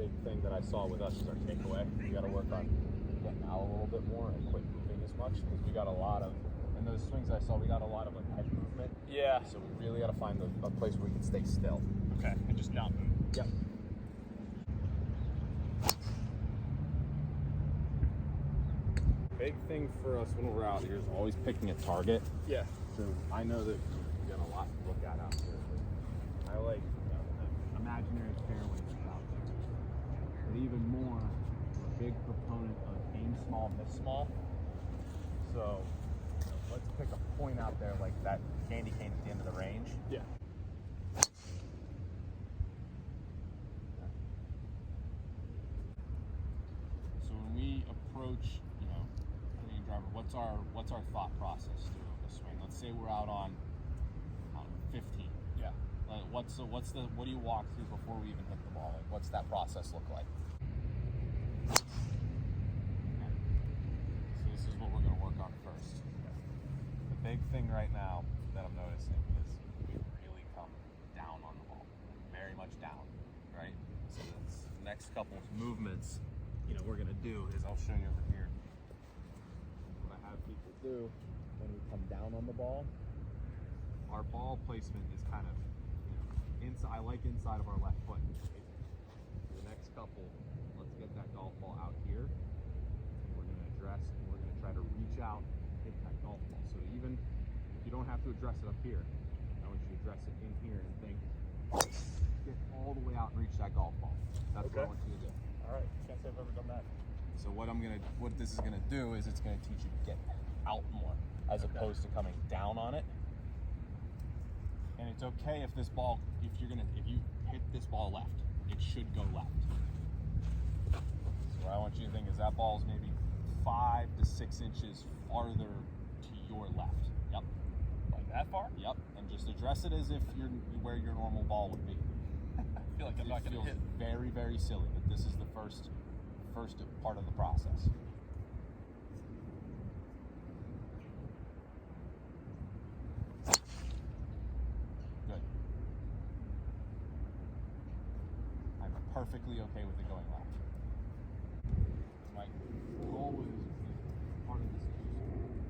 big thing that I saw with us is our takeaway. We got to work on getting out a little bit more and quit moving as much, because we got a lot of, in those swings I saw, we got a lot of like head movement. Yeah. So we really got to find a place where we can stay still. Okay, and just not move. Yep. Big thing for us when we're out here is always picking a target. Yeah. So I know that we got a lot to look at out here. But I like the imaginary fairways out there. But even more, I'm a big proponent of aim small, miss small. So let's pick a point out there like that candy cane at the end of the range. Yeah. So when we approach, hitting a driver, what's our thought process through the swing? Let's say we're out on 15. Yeah. What do you walk through before we even hit the ball? Like, what's that process look like? Okay. So this is what we're going to work on first. The big thing right now that I'm noticing is we really come down on the ball, very much down, right? So this next couple of movements, we're going to do is I'll show you over here. What I have people do when we come down on the ball, our ball placement is kind of inside. I like inside of our left foot. The next couple, let's get that golf ball out here. We're going to address, and we're going to try to reach out and hit that golf ball. So even if you don't have to address it up here, I want you to address it in here and think, get all the way out and reach that golf ball. That's what I want you to do. All right. Can't say I've ever done that. So what this is gonna do is it's gonna teach you to get out more, as opposed to coming down on it. And it's okay if if you hit this ball left, it should go left. So what I want you to think is that ball's maybe 5 to 6 inches farther to your left. Yep. Like that far? Yep. And just address it as if you're where your normal ball would be. I feel like I'm not It going to feels hit. very, very silly, but this is the first part of the process. Good. I'm perfectly okay with it going left. My goal is part of this is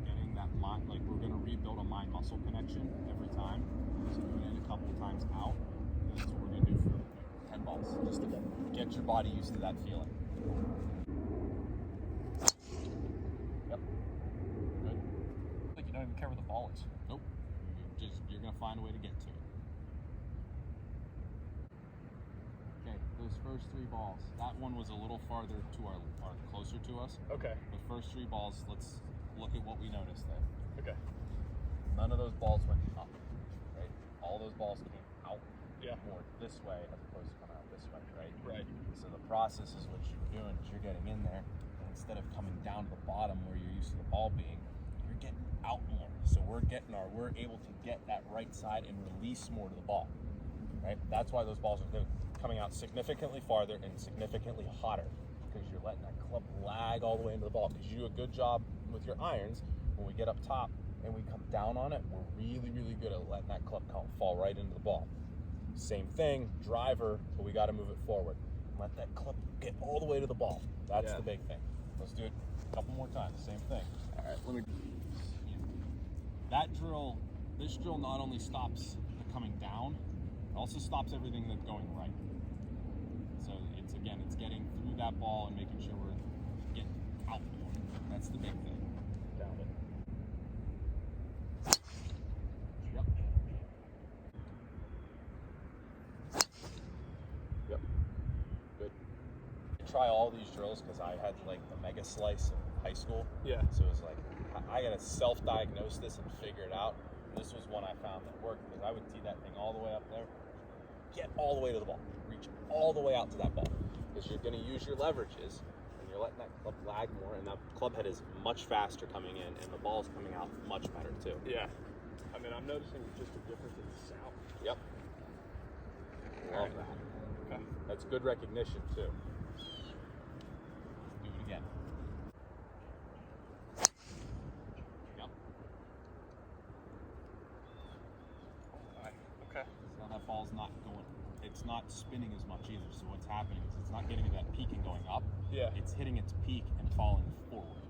getting that mind, like we're going to rebuild a mind-muscle connection every time. So doing it a couple of times out, and that's what we're going to do for 10 balls, just to get your body used to that feeling. Yep. Good. Like you don't even care where the ball is. Nope. You're gonna find a way to get to it. Okay, those first 3 balls. That one was a little farther to our closer to us. Okay. The first 3 balls, let's look at what we noticed there. Okay. None of those balls went up, right? All those balls came out more this way as opposed to coming out this way, right? Right. So the process is what you're doing is you're getting in there, and instead of coming down to the bottom where you're used to the ball being, you're getting out more. So we're able to get that right side and release more to the ball, right? That's why those balls are coming out significantly farther and significantly hotter, because you're letting that club lag all the way into the ball. Because you do a good job with your irons when we get up top and we come down on it, we're really, really good at letting that club fall right into the ball. Same thing, driver, but we got to move it forward. Let that club get all the way to the ball. That's the big thing. Let's do it a couple more times. Same thing. All right, let me. This drill not only stops the coming down, it also stops everything that's going right. So it's getting through that ball and making sure we're getting out more. That's the big thing. Down it. Yep. Yep. Good. I try all these drills because I had like the mega slice in high school. Yeah. So it was like I gotta self-diagnose this and figure it out. This was one I found that worked, because I would tee that thing all the way up there, get all the way to the ball, reach all the way out to that ball, because you're gonna use your leverages, and you're letting that club lag more, and that club head is much faster coming in, and the ball's coming out much better too. Yeah. I mean, I'm noticing just a difference in the sound. Yep. Love that. Okay. That's good recognition too. Do it again. Yep. Okay. So that ball's not going. It's not spinning spinning as much either. So what's happening is it's not getting to that peak and going up. Yeah. It's hitting its peak and falling forward.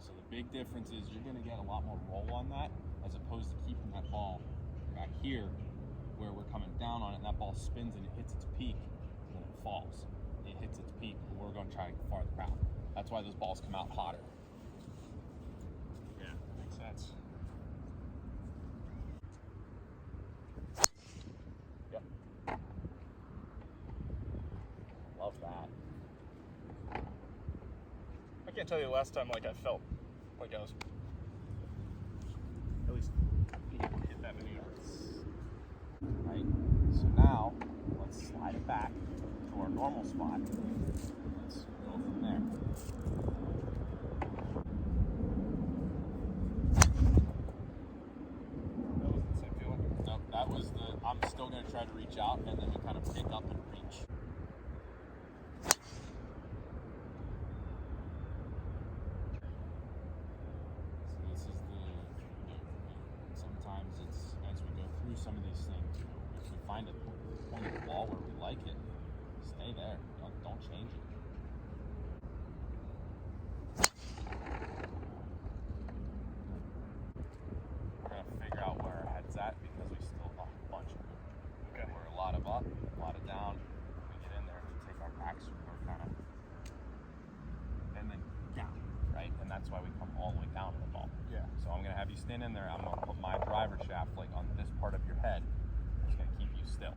So the big difference is you're going to get a lot more roll on that, as opposed to keeping that ball back here where we're coming down on it and that ball spins and it hits its peak and then it falls. It hits its peak, but we're going to try to get farther out. That's why those balls come out hotter. Yeah, makes sense. Yep. Love that. I can't tell you the last time like I felt like I was at least being able to hit that many yards. Right? So now, let's slide it back to our normal spot. Let's go from there. That wasn't the same feeling. Nope, that was the, I'm still going to try to reach out, and then we kind of pick up and reach. So this is sometimes it's, as we go through some of these things, if we find a point of the ball where we like it, stay there. Don't change it. We're going to figure out where our head's at because we still have a bunch of movement. Okay. We're a lot of up, a lot of down. We get in there, we take our backs, we're kind of, and then down, right? And that's why we come all the way down to the ball. Yeah. So I'm gonna have you stand in there. I'm gonna put my driver shaft like on this part of your head. I'm just gonna keep you still.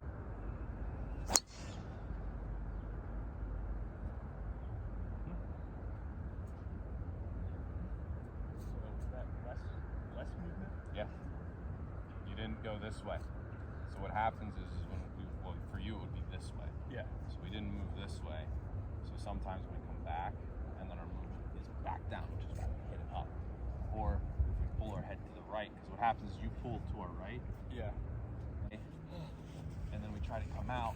So is that less movement? Yeah. You didn't go this way. So what happens is when well, for you it would be this way. Yeah. So we didn't move this way. So sometimes we come back and then our movement is back down, which is why we hit it up. Or if we pull our head to the right, because what happens is you pull to our right, Yeah. and then we try to come out,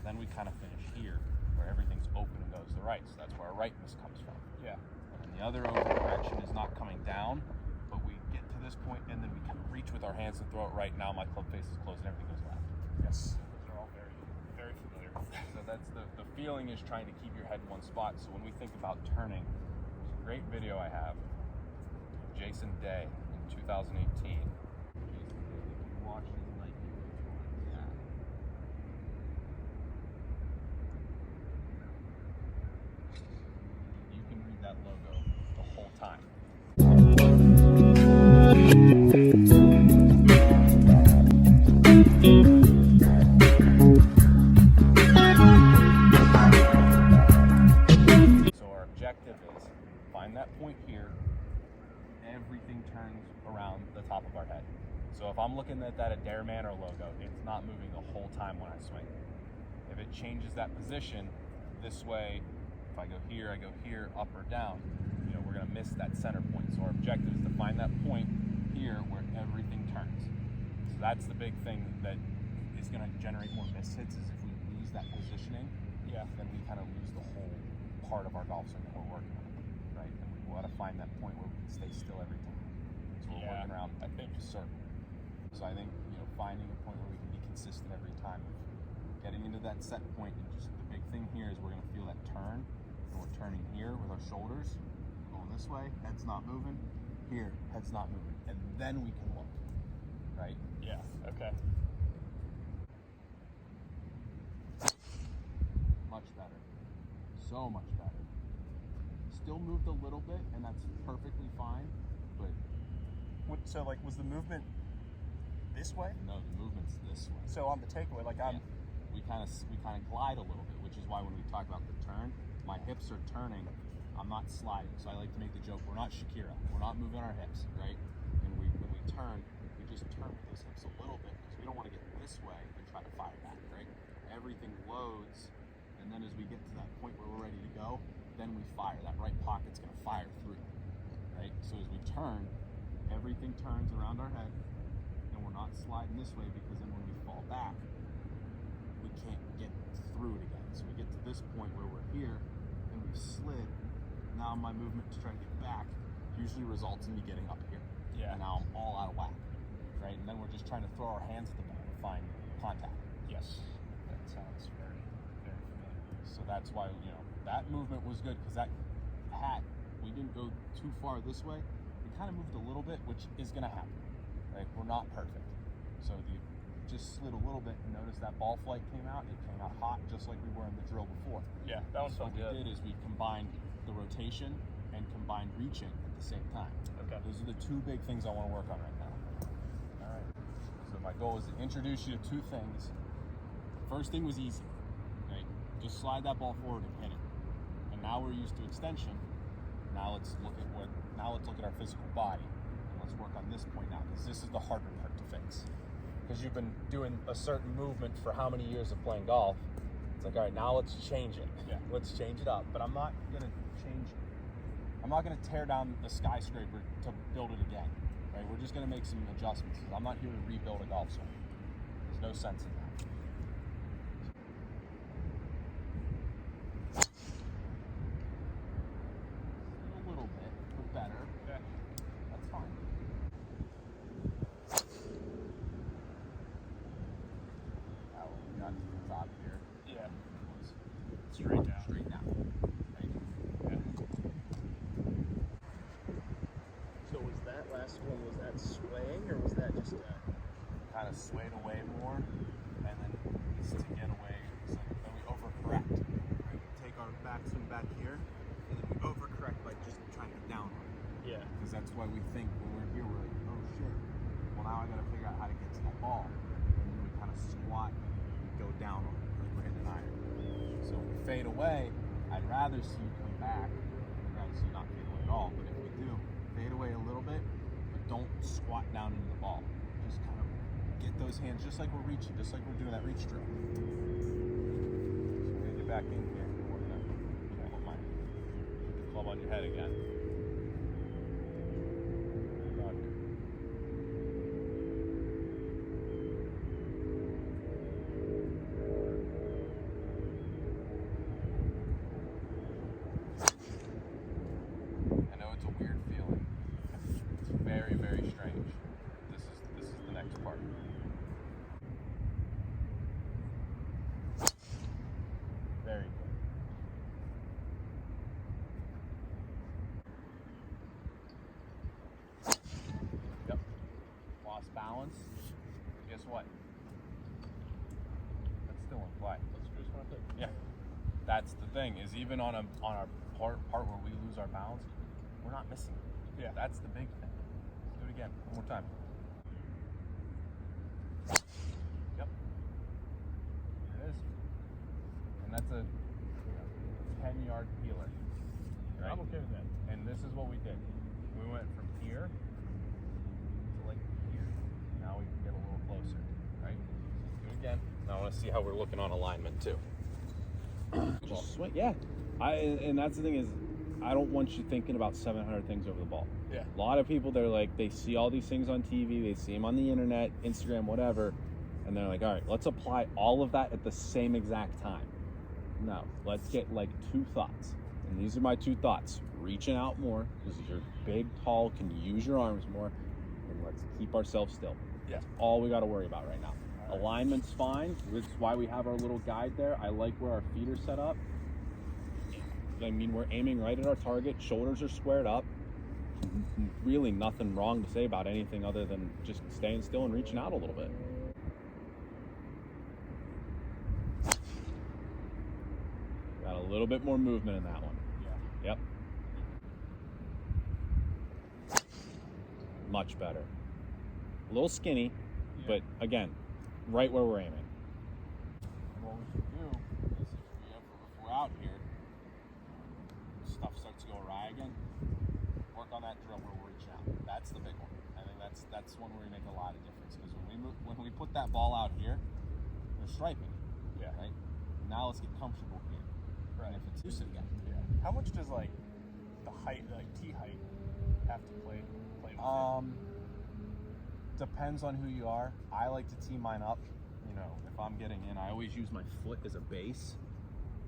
then we kind of finish here, where everything's open and goes to the right. So that's where our rightness comes from. Yeah. And then the other over direction is not coming down, but we get to this point and then we kind of reach with our hands and throw it right. Now my club face is closed and everything goes left. Yes. Those are all very, very familiar. So that's the feeling is trying to keep your head in one spot. So when we think about turning, there's a great video I have of Jason Day in 2018. Jason Day, if you watch his Nike video, yeah. You can read that logo the whole time. So our objective is find that point here. Everything turns around the top of our head. So if I'm looking at that Adair Manor logo, it's not moving the whole time when I swing. If it changes that position this way, if I go here, up or down, we're gonna miss that center point. So our objective is to find that point here where everything turns. So that's the big thing that is gonna generate more miss hits is if we lose that positioning, Yeah. then we kind of lose the whole part of our golf swing that we're working on, right? And we want to find that point where we can stay still every time. So we're working around, I think, a circle. So I think, finding a point where we can be consistent every time. Getting into that set point, and just the big thing here is we're going to feel that turn, and we're turning here with our shoulders, going this way, head's not moving, here, head's not moving, and then we can look, right? Yeah. Okay. Much better. So much better. Still moved a little bit, and that's perfectly fine, but So like, was the movement this way? no, the movement's this way. So on the takeaway, like Yeah. We kind of glide a little bit, which is why when we talk about the turn, my hips are turning. I'm not sliding, so I like to make the joke: we're not Shakira. We're not moving our hips, right? And when we turn, we just turn with those hips a little bit because we don't want to get this way and try to fire back, right? Everything loads, and then as we get to that point where we're ready to go, then we fire. That right pocket's going to fire through, right? So as we turn, everything turns around our head, and we're not sliding this way because then when we fall back, we can't get through it again. So we get to this point where we're here and we've slid. Now my movement to try to get back usually results in me getting up here. Yeah. And now I'm all out of whack, right? And then we're just trying to throw our hands at the ball to find contact. Yes. That sounds very So that's why, that movement was good, because that hat, we didn't go too far this way. We kind of moved a little bit, which is going to happen. Right? We're not perfect. So you just slid a little bit, and notice that ball flight came out. It came out hot, just like we were in the drill before. Yeah, that one's So felt what good. we did is we combined the rotation and combined reaching at the same time. Okay. Those are the two big things I want to work on right now. All right. So my goal is to introduce you to two things. First thing was easy. Right? Just slide that ball forward and hit it. And now we're used to extension. Now let's look at our physical body. And let's work on this point now, because this is the harder part to fix. Because you've been doing a certain movement for how many years of playing golf. It's like, all right, now let's change it. Yeah. Let's change it up. But I'm not gonna tear down the skyscraper to build it again. Right? We're just gonna make some adjustments. I'm not here to rebuild a golf swing. There's no sense in that. A little bit, but better. Yeah. That's fine. Now we got to the top here. Yeah. Was Straight down. Straight down. Right? Yeah. So was that last one, was that swaying, or was that just Kind of swayed away more, and then this to get away. So then we overcorrect. Right? We take our backswing back here, and then we overcorrect by just trying to get down on it. Yeah. Because that's why we think when we're here, we're like, oh shit. Well, now I got to figure out how to get to that ball. And then we kind of squat and go down on it, like we're hitting an iron. So if we fade away, I'd rather see you come back. I'd rather see you not fade away at all. But if we do, fade away a little bit, but don't squat down into the ball. Just kind of get those hands, just like we're reaching, just like we're doing that reach drill. So we're gonna get back in here. We're gonna, put the club on your head again. I know it's a weird feeling. It's very, very strange. This is the next part. Very good. Yep. Lost balance. Guess what? That's still in play. Let's just want to Yeah. That's the thing, is even on our part where we lose our balance, we're not missing it. Yeah. That's the big thing. Let's do it again. One more time. Yep. Here it is. And that's a 10-yard peeler. Right? I'm okay with that. And this is what we did. We went from here to like here. Now we can get a little closer. Right? Let's do it again. Now I want to see how we're looking on alignment too. Just swing, yeah. And that's the thing is, I don't want you thinking about 700 things over the ball. Yeah. A lot of people, they're like, they see all these things on TV, they see them on the internet, Instagram, whatever, and they're like, all right, let's apply all of that at the same exact time. No, let's get like two thoughts. And these are my two thoughts. Reaching out more, because you're big, tall, can use your arms more, and let's keep ourselves still. Yeah. That's all we got to worry about right now. Alignment's fine. That's why we have our little guide there. I like where our feet are set up. I mean, we're aiming right at our target. Shoulders are squared up. Really nothing wrong to say about anything other than just staying still and reaching out a little bit. Got a little bit more movement in that one. Yeah. Yep. Much better. A little skinny, but again, right where we're aiming. And what we should do is if we're out here, stuff starts to go awry again, work on that drill where we're reaching out. That's the big one. I think that's one where we make a lot of difference, because when we put that ball out here, we're striping. Yeah. Right? Now let's get comfortable here. Right. And if it's use it again. Yeah. How much does like the height, like tee height, have to play with it? Depends on who you are. I like to tee mine up. You know, if I'm getting in, I always use my foot as a base.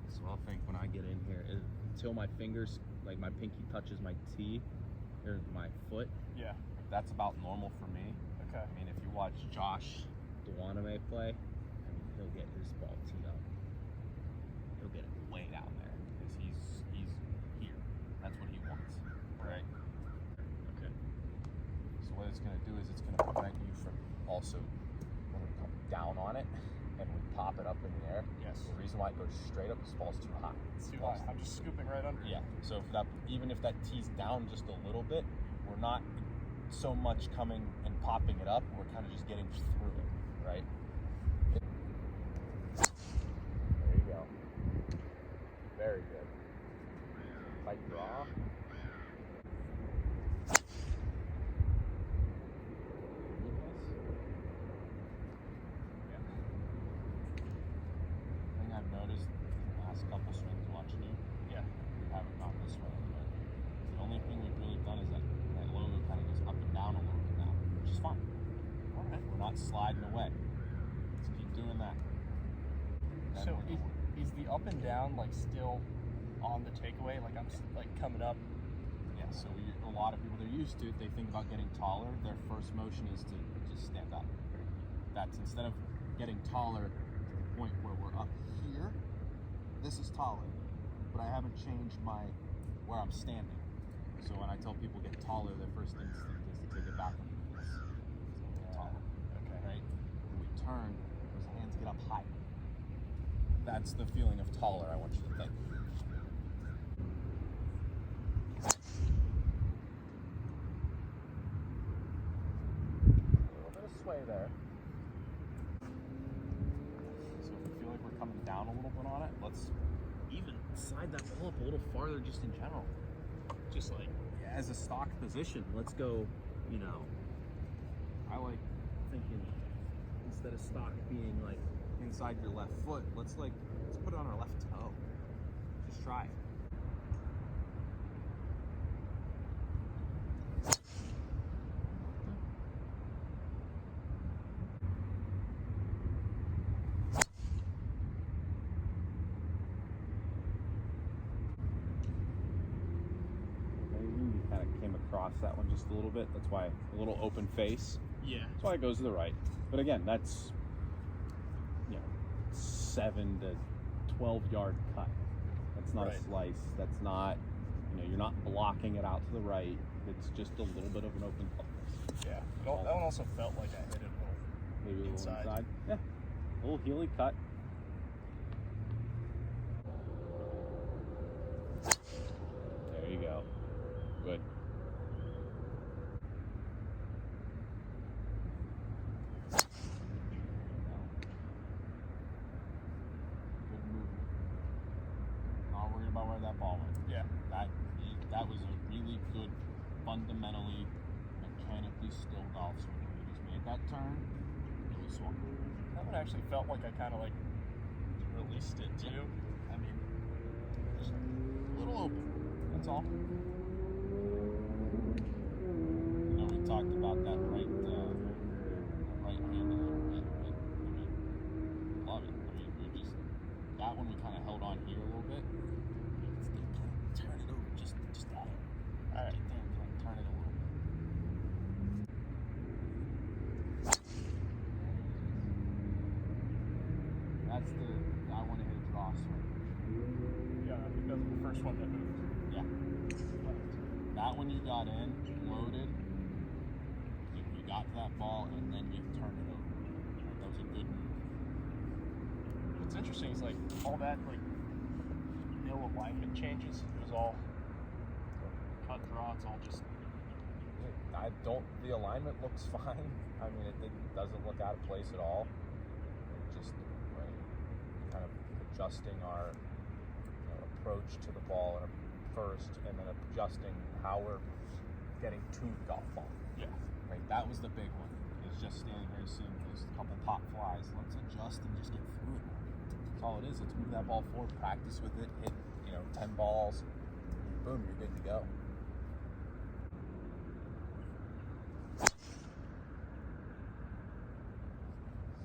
So I'll think when I get in here, until my fingers, like my pinky touches my tee, or my foot, Yeah. that's about normal for me. Okay. I mean, if you watch Josh Dewaname play, I mean, he'll get his ball teed up. He'll get it way down there because he's here. That's what he wants, right? Okay. So what it's going to do is it's going to prevent you from also, when we come down on it and we pop it up in the air. Yes. The reason why it goes straight up is ball's too high. It's too high. I'm just scooping right under. Yeah. So even if that tee's down just a little bit, we're not so much coming and popping it up. We're kind of just getting through it, right? There you go. Very good. Light draw. Thing I've noticed in the last couple swings watching you, Yeah. we haven't gone this way, but the only thing we've really done is that logo kind of goes up and down a little bit now, which is fine. All right. We're not sliding away. Let's keep doing that. Then So we're going. is the up and down like still on the takeaway? Like I'm like coming up. Yeah, so a lot of people, they're used to it. They think about getting taller. Their first motion is to just stand up. That's instead of getting taller to the point where we're up here, this is taller. But I haven't changed where I'm standing. So when I tell people get taller, their first instinct is to take it back on the knees. So we get taller, Okay. right? When we turn, those hands get up higher. That's the feeling of taller I want you to think. A little bit of sway there. So if we feel like we're coming down a little bit on it, let's even slide that ball up a little farther just in general. Just like As a stock position, let's go, I like thinking instead of stock being like inside your left foot, let's put it on our left toe. Just try it. Maybe we kind of came across that one just a little bit. That's why a little open face. yeah. That's why it goes to the right. But again, that's 7 to 12-yard cut. That's not Right. a slice. That's not, you're not blocking it out to the right. It's just a little bit of an open focus. Yeah. That one also felt like I hit it a little. Maybe a little Inside. inside. Yeah. A little heely cut. There you go. Good. Good movement. Not worried about where that ball went. Yeah. That was a really good, fundamentally, mechanically still golf swing. You just made that turn, really swung. That one actually felt like I kind of like released it too. I mean, Just a little open. That's all. We talked about that right hand a little bit. But, love it. That one we kind of held on here a little bit. Turn it over just that. all right. Get there and turn it a little bit. That's I want to hit a draw swing. Yeah. I think that was the first one that moved. Yeah. That one you got in, loaded. You got to that ball and then you turned it over. That was a good move. What's interesting is like all that like no alignment changes. It was all cut draw. It's all just The alignment looks fine. I mean, it doesn't look out of place at all. Just kind of adjusting our approach to the ball first, and then adjusting how we're getting to the golf ball. yeah. Right, that was the big one. Is just standing here seeing those couple pop flies. Let's adjust and just get through it. That's all it is. Let's move that ball forward, practice with it, hit 10 balls, boom, you're good to go.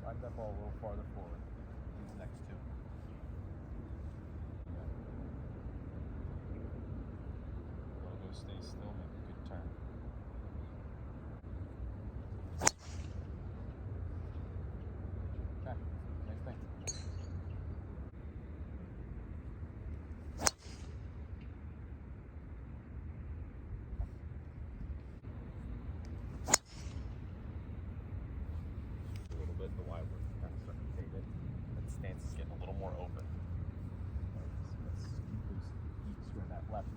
Slide that ball a little farther forward. These next two. Logo stay still, make a good turn. Okay, same thing.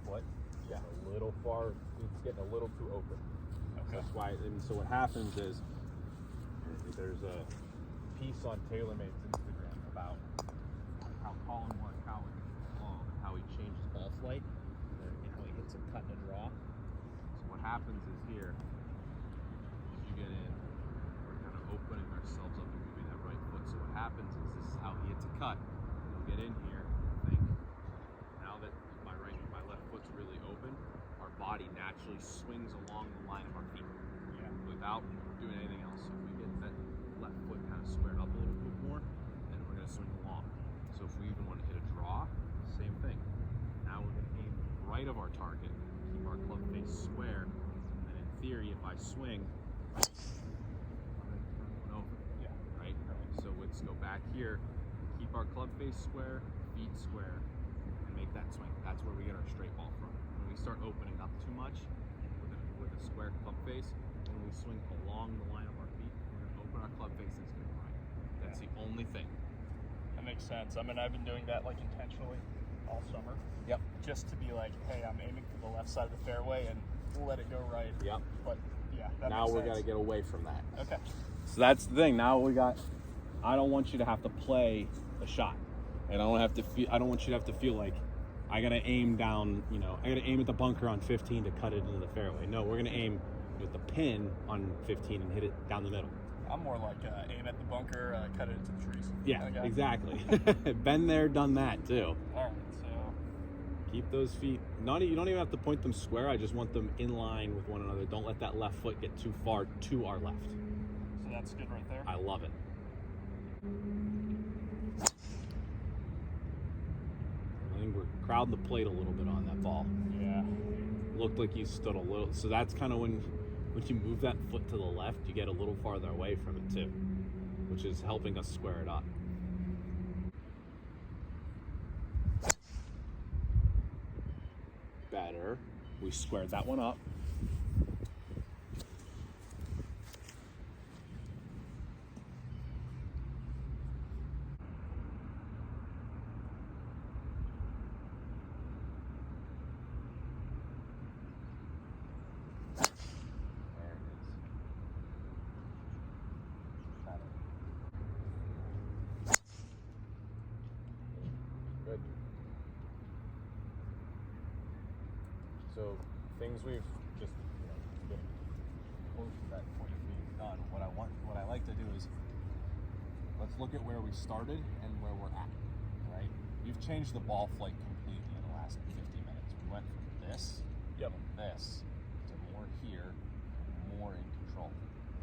foot. Yeah. A little far. It's getting a little too open. Okay. That's why. And so what happens is there's a piece on TaylorMade's Instagram about how Colin Morikawa hits long and how he changes ball flight and how he hits it cut and raw. So what happens is here, as you get in, we're kind of opening ourselves up and moving that right foot. So what happens is this is how he hits a cut. He'll get in here and think, now that my left foot's really open, our body naturally swings along the line of our feet. Yeah. Without doing anything else. So if we get that left foot kind of squared up a little bit more, then we're going to swing along. So if we even want to hit a draw, same thing. Now we're going to aim right of our target, keep our club face square, and then in theory, if I swing, I'm going to turn one over. Yeah. Right? So let's go back here, keep our club face square, feet square, and make that swing. That's where we get our straight ball from. When we start opening up too much with a square club face, when we swing along the line of our feet, we're going to open our club face and it's going to go right. That's the only thing. That makes sense. I mean, I've been doing that like intentionally all summer. Yep. Just to be like, hey, I'm aiming for the left side of the fairway and let it go right. Yep. But yeah, that Now makes we're sense. going to get away from that. Okay. So that's the thing. Now I don't want you to have to play a shot, and I don't want you to have to feel like I gotta aim down. I gotta aim at the bunker on 15 to cut it into the fairway. No, we're gonna aim with the pin on 15 and hit it down the middle. I'm more like aim at the bunker, cut it into the trees. Yeah, Okay. exactly. Been there, done that too. All right. So Keep those feet. You don't even have to point them square. I just want them in line with one another. Don't let that left foot get too far to our left. so that's good right there. I love it. I think we're crowding the plate a little bit on that ball. Yeah. Looked like you stood a little. So that's kind of when you move that foot to the left, you get a little farther away from it too, which is helping us square it up. Better. We squared that one up. There it is. Got it. Good. So things we've just getting close to that point of being done. What I like to do is let's look at where we started and where we're at. Right? We've changed the ball flight completely in the last 50 minutes. We went from this Yep. and this to more here, more in control.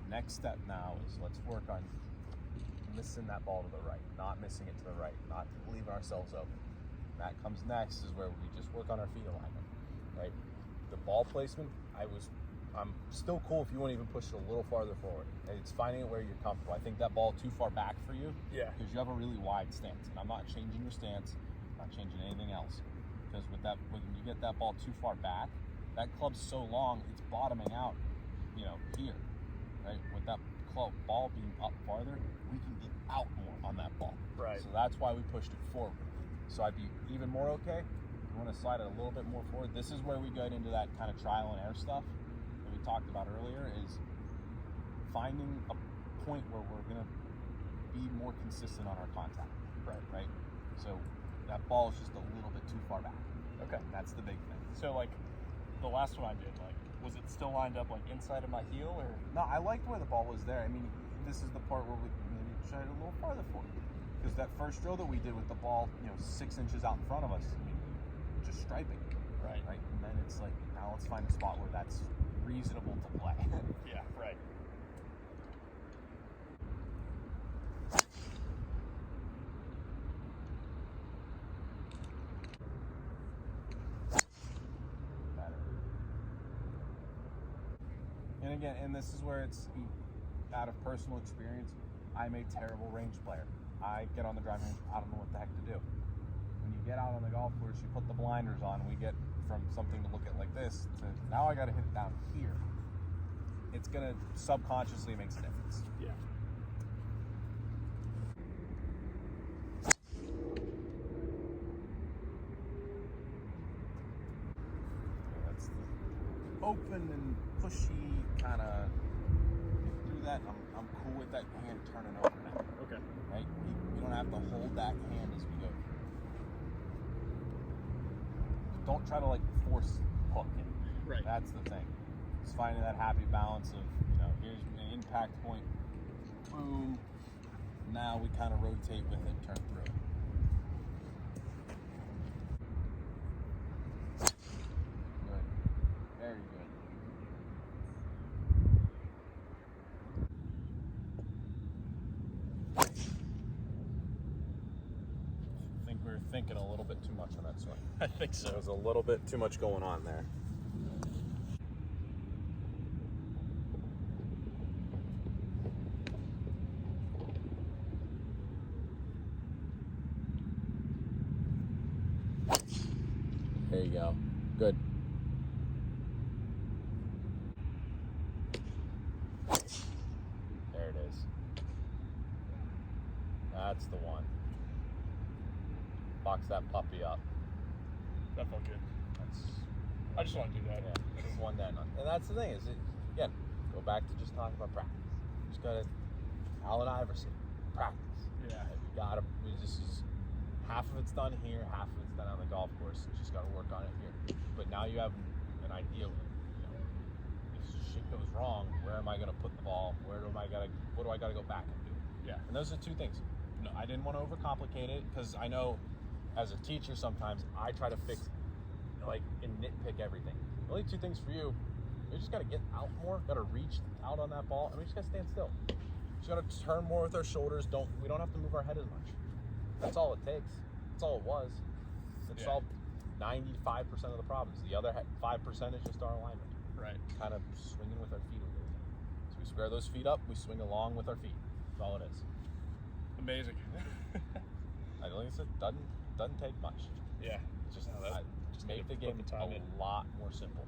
Next step now is let's work on missing that ball to the right, not missing it to the right, not leaving ourselves open. That comes next is where we just work on our feet alignment, right? The ball placement, I'm still cool if you want to even push it a little farther forward. It's finding it where you're comfortable. I think that ball too far back for you Yeah. because you have a really wide stance. And I'm not changing your stance, I'm not changing anything else. Because when you get that ball too far back, that club's so long, it's bottoming out, here, right? With that ball being up farther, we can get out more on that ball. Right. So that's why we pushed it forward. So I'd be even more okay. If you want to slide it a little bit more forward, this is where we get into that kind of trial and error stuff that we talked about earlier, is finding a point where we're going to be more consistent on our contact. Right? So that ball is just a little bit too far back. Okay. That's the big thing. So like the last one I did, like was it still lined up like inside of my heel or? No, I liked where the ball was there. I mean, this is the part where we maybe try it a little farther forward. Because that first drill that we did with the ball, 6 inches out in front of us, just striping. Right. Right? And then it's like, now let's find a spot where that's reasonable to play. Yeah. Right. Better. And again, and this is where it's out of personal experience. I'm a terrible range player. I get on the driving range, I don't know what the heck to do. When you get out on the golf course, you put the blinders on, we get from something to look at like this to now I got to hit it down here. It's gonna subconsciously makes a difference. Yeah. open and pushy kind of do that, I'm cool with that hand turning over now. Okay. Right? We don't have to hold that hand as we go. Don't try to like force hook it. Right. That's the thing. It's finding that happy balance of, here's an impact point, boom. Now we kind of rotate with it, turn through it. Good. Very good. I think we were thinking a little bit too much on that swing. I think so. There was a little bit too much going on there. There you go. Good. There it is. That's the one. Box that puppy up. That felt good. That's I just want to do that. yeah. Just one down. And that's the thing is, again, go back to just talking about practice. Just gotta Allen Iverson practice. Yeah. You gotta. We just half of it's done here, half of it's done on the golf course. You just gotta work on it here. But now you have an idea. If shit goes wrong, where am I gonna put the ball? What do I gotta go back and do? Yeah. And those are two things. No, I didn't want to overcomplicate it because I know, as a teacher, sometimes I try to fix, and nitpick everything. The only two things for you. We just gotta get out more. Gotta reach out on that ball, and we just gotta stand still. Just gotta turn more with our shoulders. We don't have to move our head as much. That's all it takes. That's all it was. It Yeah. solved 95% of the problems. The other 5% is just our alignment. Right. Kind of swinging with our feet a little bit. So we square those feet up. We swing along with our feet. That's all it is. Amazing. I think it doesn't take much. Yeah. It's just No, just make gotta the put game the time in. a lot more simple.